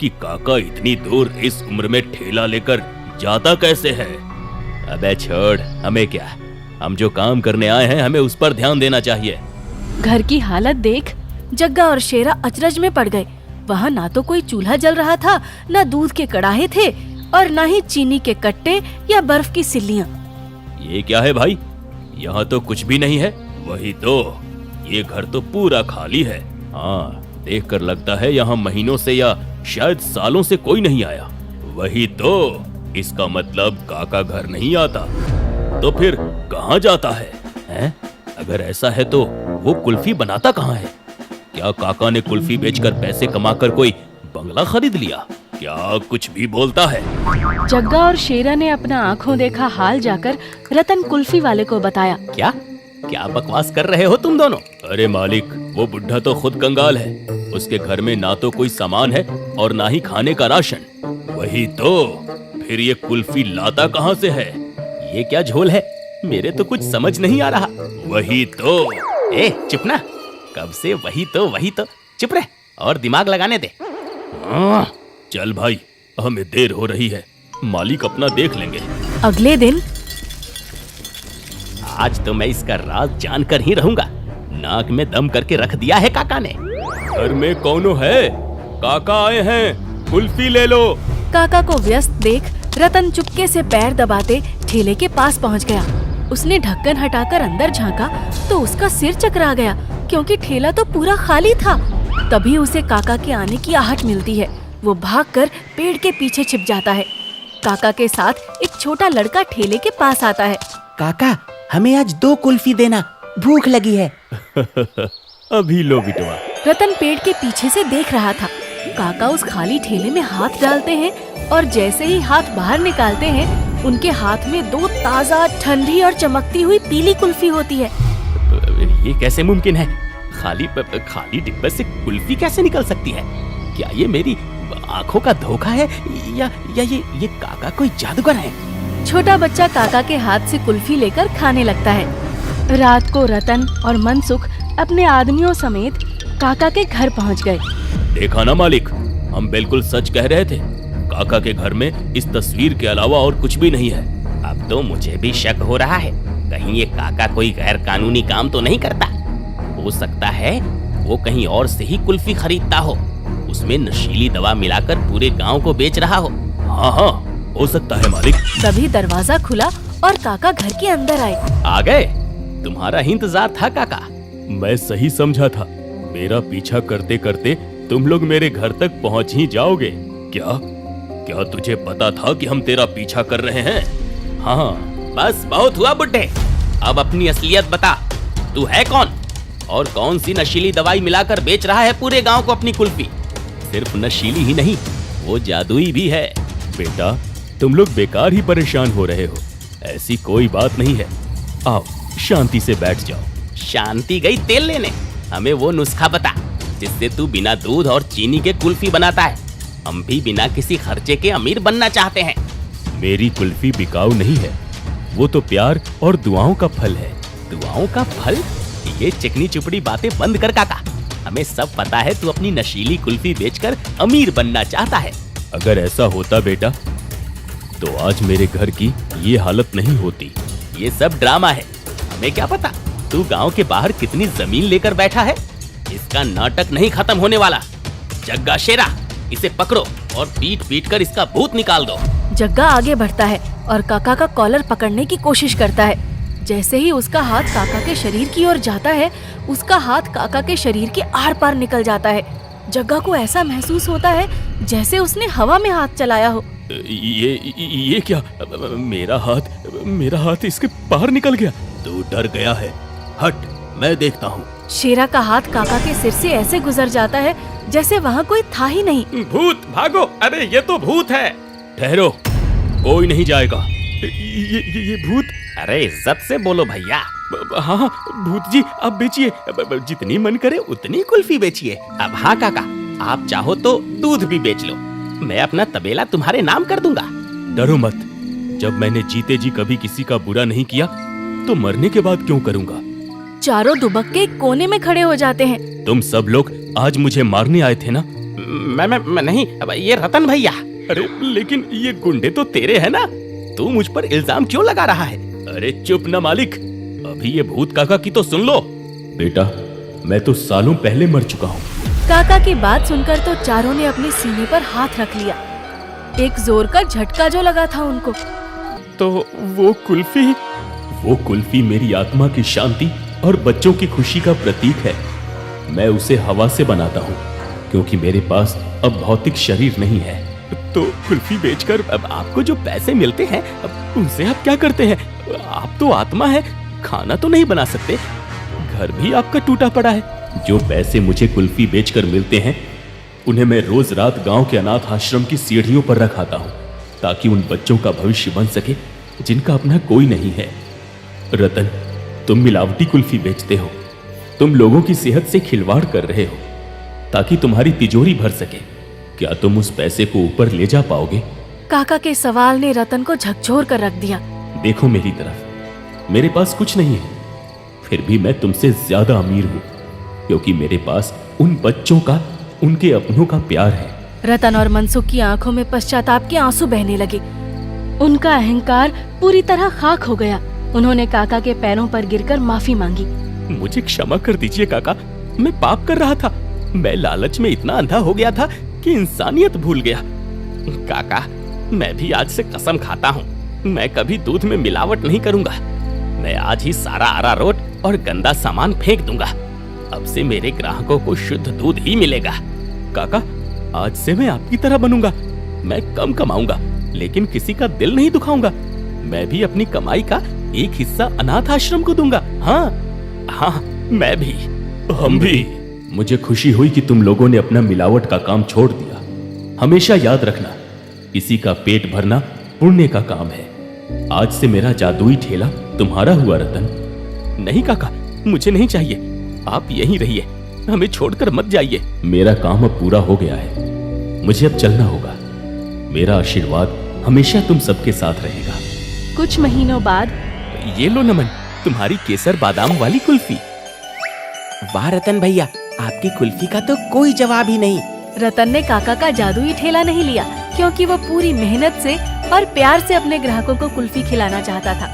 कि काका इतनी दूर इस उम्र में ठेला लेकर जाता कैसे है। अबे छोड़, हमें क्या, हम जो काम करने आए हैं हमें उस पर ध्यान देना चाहिए। घर की हालत देख जग्गा और शेरा अचरज में पड़ गए। वहाँ ना तो कोई चूल्हा जल रहा था, ना दूध के कड़ाहे थे और ना ही चीनी के कट्टे या बर्फ की सिल्लियाँ। ये क्या है भाई, यहाँ तो कुछ भी नहीं है। वही तो, ये घर तो पूरा खाली है। हाँ, देखकर लगता है यहाँ महीनों से या शायद सालों से कोई नहीं आया। वही तो, इसका मतलब काका घर नहीं आता, तो फिर कहाँ जाता है, हैं? अगर ऐसा है तो वो कुल्फी बनाता कहाँ है? क्या काका ने कुल्फी बेचकर पैसे कमाकर कोई बंगला खरीद लिया? क्या कुछ भी बोलता है। जग्गा और शेरा ने अपना आंखों देखा हाल जाकर रतन कुल्फी वाले को बताया। क्या क्या बकवास कर रहे हो तुम दोनों? अरे मालिक, वो बुढ़ा तो खुद कंगाल है। उसके घर में ना तो कोई सामान है और ना ही खाने का राशन। वही तो, फिर ये कुल्फी लाता कहाँ से है? ये क्या झोल है, मेरे तो कुछ समझ नहीं आ रहा। वही तो। ए चुप ना, कब से वही तो चुप रहे और दिमाग लगाने दे। चल भाई, हमें देर हो रही है, मालिक अपना देख लेंगे। अगले दिन आज तो मैं इसका राज जानकर ही रहूंगा। नाक में दम करके रख दिया है काका ने। घर में कौनो है? काका आए हैं, कुल्फी ले लो। काका को व्यस्त देख रतन चुपके से पैर दबाते ठेले के पास पहुंच गया। उसने ढक्कन हटाकर अंदर झांका तो उसका सिर चकरा गया, क्योंकि ठेला तो पूरा खाली था। तभी उसे काका के आने की आहट मिलती है। वो भागकर पेड़ के पीछे छिप जाता है। काका के साथ एक छोटा लड़का ठेले के पास आता है। काका, हमें आज 2 कुल्फी देना, भूख लगी है। अभी लो बिटवा। रतन पेड़ के पीछे से देख रहा था। काका उस खाली ठेले में हाथ डालते हैं और जैसे ही हाथ बाहर निकालते हैं, उनके हाथ में 2 ताज़ा, ठंडी और चमकती हुई पीली कुल्फी होती है। ये कैसे मुमकिन है? खाली डिब्बे से कुल्फी कैसे निकल सकती है? क्या ये मेरी आंखों का धोखा है या ये काका कोई जादूगर है? छोटा बच्चा काका के हाथ से कुल्फी लेकर खाने लगता है। रात को रतन और मनसुख अपने आदमियों समेत काका के घर पहुंच गए। देखा ना मालिक, हम बिल्कुल सच कह रहे थे। काका के घर में इस तस्वीर के अलावा और कुछ भी नहीं है। अब तो मुझे भी शक हो रहा है, कहीं ये काका कोई गैर कानूनी काम तो नहीं करता। हो सकता है वो कहीं और से ही कुल्फी खरीदता हो, उसमें नशीली दवा मिलाकर पूरे गांव को बेच रहा हो। हाँ, हो सकता है मालिक। तभी दरवाजा खुला और काका घर के अंदर आए। आ गए? तुम्हारा ही इंतजार था काका। मैं सही समझा था, मेरा पीछा करते करते तुम लोग मेरे घर तक पहुंच ही जाओगे। क्या तुझे पता था कि हम तेरा पीछा कर रहे हैं? हाँ। बस बहुत हुआ बुड्ढे, अब अपनी असलियत बता। तू है कौन और कौन सी नशीली दवाई मिलाकर बेच रहा है पूरे गांव को अपनी कुल्फी? सिर्फ नशीली ही नहीं, वो जादुई भी है। बेटा, तुम लोग बेकार ही परेशान हो रहे हो, ऐसी कोई बात नहीं है। आओ, शांति से बैठ जाओ। शांति गई तेल लेने, हमें वो नुस्खा बता जिससे तू बिना दूध और चीनी के कुल्फी बनाता है। हम भी बिना किसी खर्चे के अमीर बनना चाहते हैं। मेरी कुल्फी बिकाऊ नहीं है, वो तो प्यार और दुआओं का फल है। दुआओं का फल? ये चिकनी चुपड़ी बातें बंद कर काका, हमें सब पता है तू अपनी नशीली कुल्फी बेचकर अमीर बनना चाहता है। अगर ऐसा होता बेटा, तो आज मेरे घर की ये हालत नहीं होती। ये सब ड्रामा है, हमें क्या पता तू गांव के बाहर कितनी जमीन लेकर बैठा है। इसका नाटक नहीं खत्म होने वाला। जग्गा, शेरा, इसे पकड़ो और पीट पीट कर इसका भूत निकाल दो। जग्गा आगे बढ़ता है और काका का कॉलर पकड़ने की कोशिश करता है। जैसे ही उसका हाथ काका के शरीर की ओर जाता है, उसका हाथ काका के शरीर के आर पार निकल जाता है। जग्गा को ऐसा महसूस होता है जैसे उसने हवा में हाथ चलाया हो। ये क्या? मेरा हाथ इसके पार निकल गया। तू डर गया है, हट, मैं देखता हूँ। शेरा का हाथ काका के सिर से ऐसे गुजर जाता है जैसे वहाँ कोई था ही नहीं। भूत, भागो! अरे ये तो भूत है। ठहरो, कोई नहीं जाएगा। ये भूत? अरे इज्जत से बोलो भैया। हाँ भूत जी, आप बेचिए, जितनी मन करे उतनी कुल्फी बेचिए। अब हाँ काका, आप चाहो तो दूध भी बेच लो, मैं अपना तबेला तुम्हारे नाम कर दूंगा। डरो मत, जब मैंने जीते जी कभी किसी का बुरा नहीं किया तो मरने के बाद क्यों करूंगा? चारों दुबक के कोने में खड़े हो जाते हैं। तुम सब लोग आज मुझे मारने आए थे ना? मैं नहीं, अब ये रतन भैया। अरे लेकिन ये गुंडे तो तेरे हैं ना, तू मुझ पर इल्जाम क्यों लगा रहा है? अरे चुप ना मालिक, अभी ये भूत काका की तो सुन लो। बेटा, मैं तो सालों पहले मर चुका हूँ। काका की बात सुनकर तो चारों ने अपने सीने पर हाथ रख लिया। एक जोर का झटका जो लगा था उनको। तो वो कुल्फी मेरी आत्मा की शांति और बच्चों की खुशी का प्रतीक है। मैं उसे हवा से बनाता हूँ, क्योंकि मेरे पास अब भौतिक शरीर नहीं है। तो कुल्फी बेचकर अब आपको जो पैसे मिलते हैं, अब उनसे आप क्या करते हैं? आप तो आत्मा है, खाना तो नहीं बना सकते, घर भी आपका टूटा पड़ा है। जो पैसे मुझे कुल्फी बेचकर मिलते हैं, उन्हें मैं रोज रात गांव के अनाथ आश्रम की सीढ़ियों पर रखाता हूँ, ताकि उन बच्चों का भविष्य बन सके जिनका अपना कोई नहीं है। रतन, तुम मिलावटी कुल्फी बेचते हो, तुम लोगों की सेहत से खिलवाड़ कर रहे हो ताकि तुम्हारी तिजोरी भर सके। क्या तुम उस पैसे को ऊपर ले जा पाओगे? काका के सवाल ने रतन को झकझोर कर रख दिया। देखो मेरी तरफ, मेरे पास कुछ नहीं है, फिर भी मैं तुमसे ज्यादा अमीर हूँ, क्योंकि मेरे पास उन बच्चों का, उनके अपनों का प्यार है। रतन और मनसुख की आंखों में पश्चाताप के आंसू बहने लगे। उनका अहंकार पूरी तरह खाक हो गया। उन्होंने काका के पैरों पर गिरकर माफी मांगी। मुझे क्षमा कर दीजिए काका, मैं पाप कर रहा था। मैं लालच में इतना अंधा हो गया था कि इंसानियत भूल गया। काका, मैं भी आज से कसम खाता हूँ, मैं कभी दूध में मिलावट नहीं करूँगा। मैं आज ही सारा अरारोट और गंदा सामान फेंक दूंगा। अब से मेरे ग्राहकों को शुद्ध दूध ही मिलेगा। काका, आज से मैं आपकी तरह बनूंगा। मैं कम कमाऊंगा, लेकिन किसी का दिल नहीं दुखाऊंगा। मैं भी अपनी कमाई का एक हिस्सा अनाथ आश्रम को दूंगा। हाँ, मैं भी। हम भी। मुझे खुशी हुई कि तुम लोगों ने अपना मिलावट का काम छोड़ दिया। हमेशा याद रखना, किसी का पेट भरना पुण्य का काम है। आज से मेरा जादुई ठेला तुम्हारा हुआ रतन। नहीं काका, मुझे नहीं चाहिए, आप यहीं रहिए, हमें छोड़कर मत जाइए। मेरा काम अब पूरा हो गया है, मुझे अब चलना होगा। मेरा आशीर्वाद हमेशा तुम सबके साथ रहेगा। कुछ महीनों बाद, ये लो नमन, तुम्हारी केसर बादाम वाली कुल्फी। वाह रतन भैया, आपकी कुल्फी का तो कोई जवाब ही नहीं। रतन ने काका का जादुई ठेला नहीं लिया, क्योंकि वो पूरी मेहनत से और प्यार से अपने ग्राहकों को कुल्फी खिलाना चाहता था।